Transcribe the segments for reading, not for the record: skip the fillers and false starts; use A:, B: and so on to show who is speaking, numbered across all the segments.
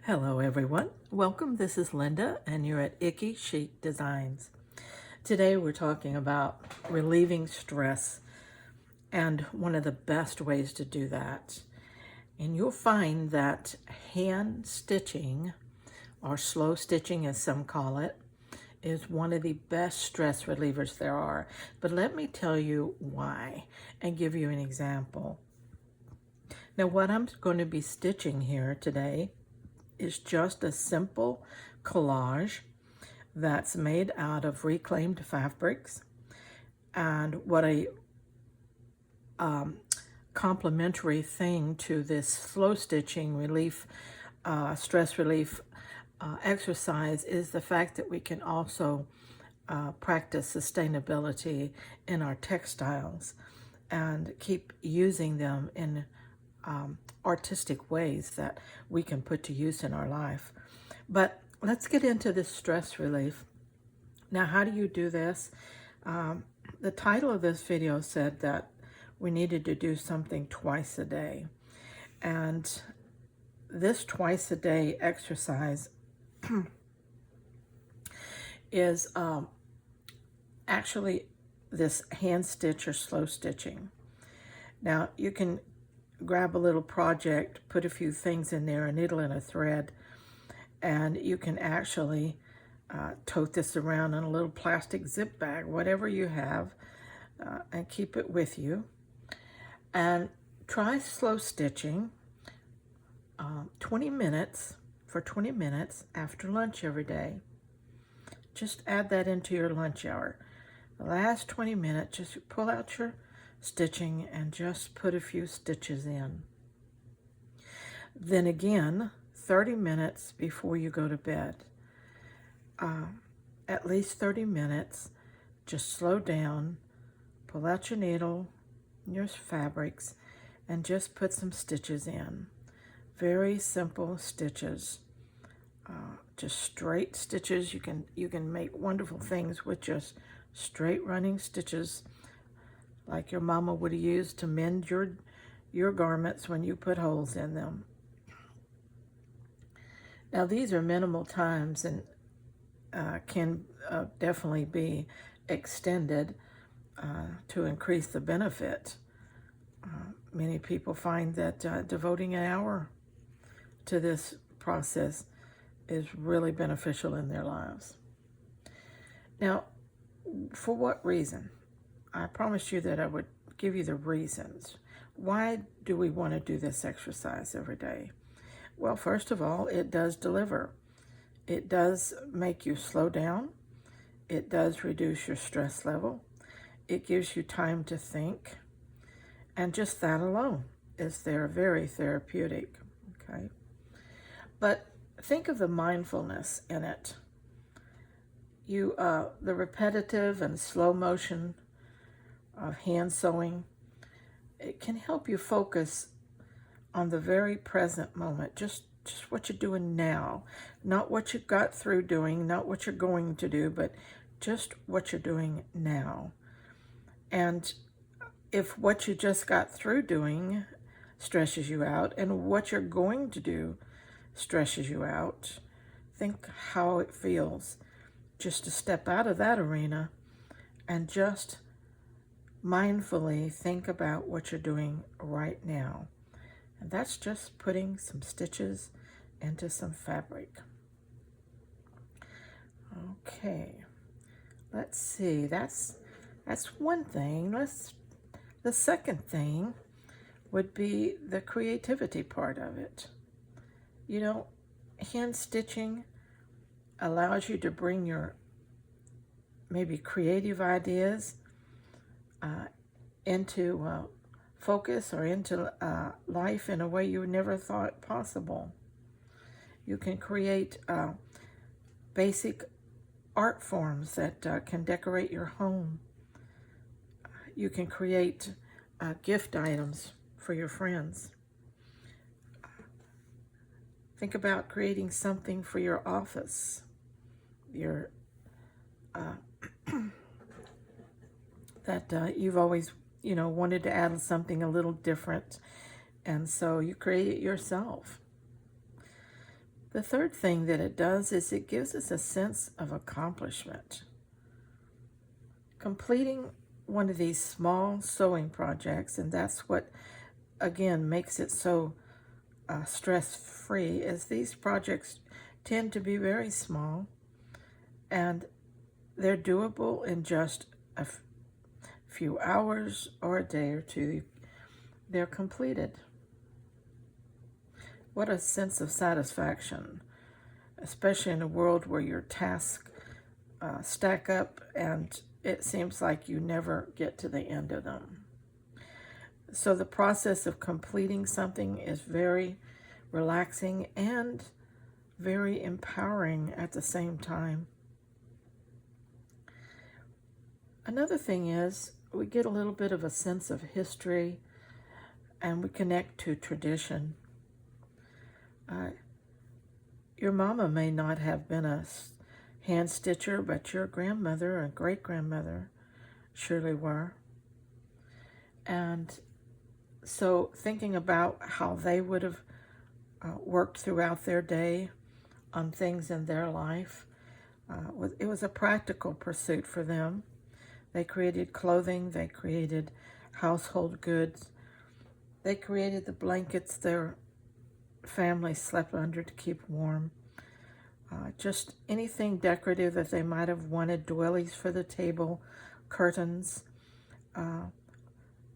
A: Hello everyone, welcome. This is Linda and you're at Icky Chic Designs. Today we're talking about relieving stress and one of the best ways to do that. And you'll find that hand stitching, or slow stitching as some call it, is one of the best stress relievers there are. But let me tell you why and give you an example. Now what I'm going to be stitching here today is just a simple collage that's made out of reclaimed fabrics. And what a complementary thing to this slow stitching relief, stress relief exercise is the fact that we can also practice sustainability in our textiles and keep using them in artistic ways that we can put to use in our life. But let's get into this stress relief. Now, how do you do this? The title of this video said that we needed to do something twice a day. And this twice a day exercise is actually this hand stitch or slow stitching. Now, you can grab a little project, put a few things in there, a needle and a thread, and you can actually tote this around in a little plastic zip bag, whatever you have, and keep it with you. And try slow stitching 20 minutes after lunch every day. Just add that into your lunch hour. The last 20 minutes, just pull out your stitching and just put a few stitches in. Then again, 30 minutes before you go to bed. At least 30 minutes, just slow down, pull out your needle, your fabrics, and just put some stitches in. Very simple stitches. Just straight stitches. You can make wonderful things with just straight running stitches, like your mama would have used to mend your garments when you put holes in them. Now these are minimal times and can definitely be extended to increase the benefit. Many people find that devoting an hour to this process is really beneficial in their lives. Now, for what reason? I promised you that I would give you the reasons. Why do we want to do this exercise every day? Well, first of all, it does deliver. It does make you slow down. It does reduce your stress level. It gives you time to think. And just that alone is very therapeutic, okay? But think of the mindfulness in it. The repetitive and slow motion of hand sewing, it can help you focus on the very present moment, just what you're doing now, not what you got through doing, not what you're going to do, but just what you're doing now. And if what you just got through doing stresses you out and what you're going to do stresses you out, think how it feels just to step out of that arena and just mindfully think about what you're doing right now. And that's just putting some stitches into some fabric. Okay, let's see, that's one thing. The second thing would be the creativity part of it. You know, hand stitching allows you to bring your maybe creative ideas into focus or into life in a way you never thought possible. You can create basic art forms that can decorate your home. You can create gift items for your friends. Think about creating something for your office, your that you've always wanted to add something a little different, and so you create it yourself. The third thing that it does is it gives us a sense of accomplishment. Completing one of these small sewing projects, and that's what, again, makes it so stress-free, is these projects tend to be very small, and they're doable in just a few hours or a day or two. They're completed. What a sense of satisfaction, especially in a world where your tasks stack up and it seems like you never get to the end of them. So the process of completing something is very relaxing and very empowering at the same time. Another thing is we get a little bit of a sense of history and we connect to tradition. Your mama may not have been a hand stitcher, but your grandmother and great-grandmother surely were. And so thinking about how they would have worked throughout their day on things in their life, it was a practical pursuit for them. They created clothing, they created household goods, they created the blankets their family slept under to keep warm. Just anything decorative that they might have wanted, doilies for the table, curtains, a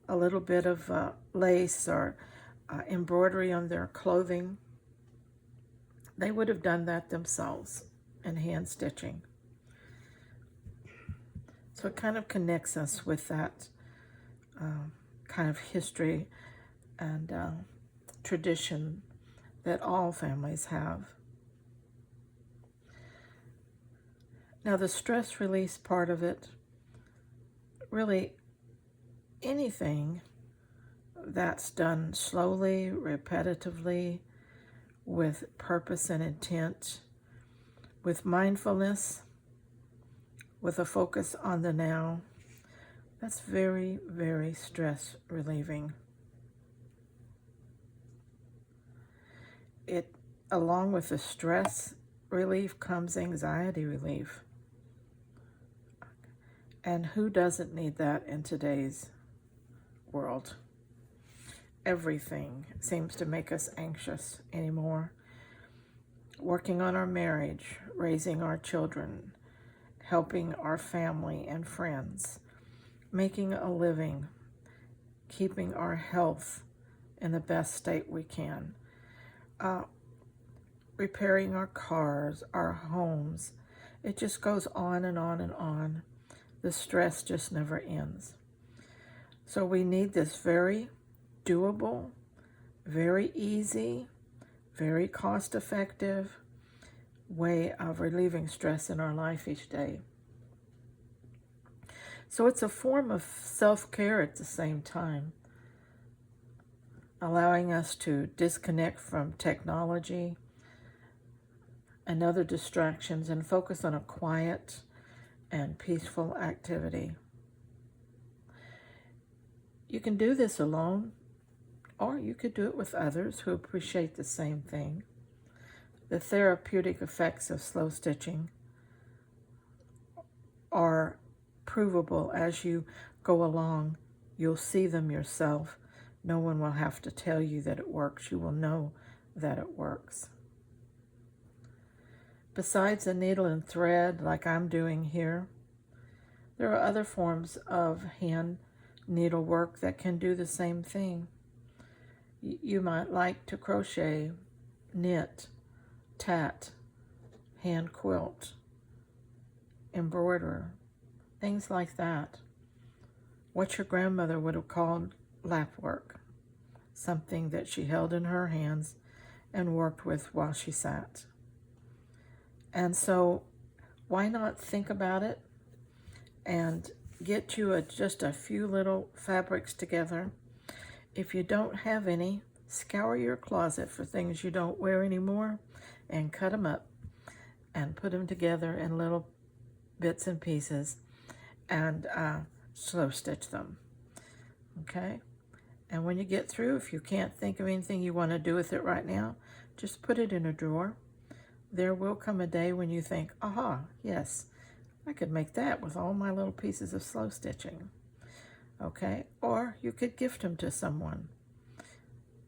A: little bit of lace or embroidery on their clothing. They would have done that themselves in hand stitching. So it kind of connects us with that kind of history and tradition that all families have. Now the stress release part of it, really anything that's done slowly, repetitively, with purpose and intent, with mindfulness, with a focus on the now, that's very, very stress relieving. Along with the stress relief comes anxiety relief. And who doesn't need that in today's world? Everything seems to make us anxious anymore. Working on our marriage, raising our children, helping our family and friends, making a living, keeping our health in the best state we can, repairing our cars, our homes. It just goes on and on and on. The stress just never ends. So we need this very doable, very easy, very cost-effective way of relieving stress in our life each day. So it's a form of self-care at the same time, allowing us to disconnect from technology and other distractions and focus on a quiet and peaceful activity. You can do this alone, or you could do it with others who appreciate the same thing. The therapeutic effects of slow stitching are provable as you go along. You'll see them yourself. No one will have to tell you that it works. You will know that it works. Besides a needle and thread like I'm doing here, there are other forms of hand needlework that can do the same thing. You might like to crochet, knit, tat, hand quilt, embroider, things like that. What your grandmother would have called lap work, something that she held in her hands and worked with while she sat. And so why not think about it and get you just a few little fabrics together. If you don't have any, scour your closet for things you don't wear anymore and cut them up and put them together in little bits and pieces and slow stitch them. Okay? And when you get through, if you can't think of anything you want to do with it right now, just put it in a drawer there will come a day when you think, aha, yes, I could make that with all my little pieces of slow stitching. Okay? Or you could gift them to someone.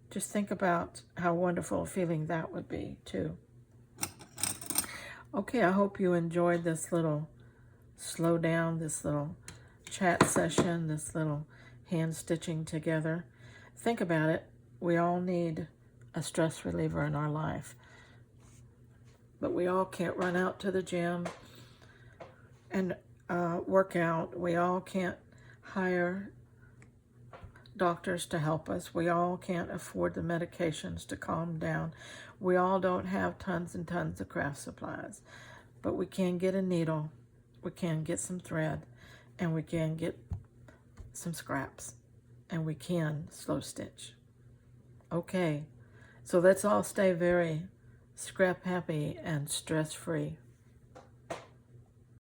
A: Just think about how wonderful a feeling that would be, too. Okay, I hope you enjoyed this little slow down, this little chat session, this little hand stitching together. Think about it. We all need a stress reliever in our life. But we all can't run out to the gym and work out. We all can't hire doctors to help us. We all can't afford the medications to calm down. We all don't have tons and tons of craft supplies. But we can get a needle, we can get some thread, and we can get some scraps, and we can slow stitch. Okay, so let's all stay very scrap happy and stress free.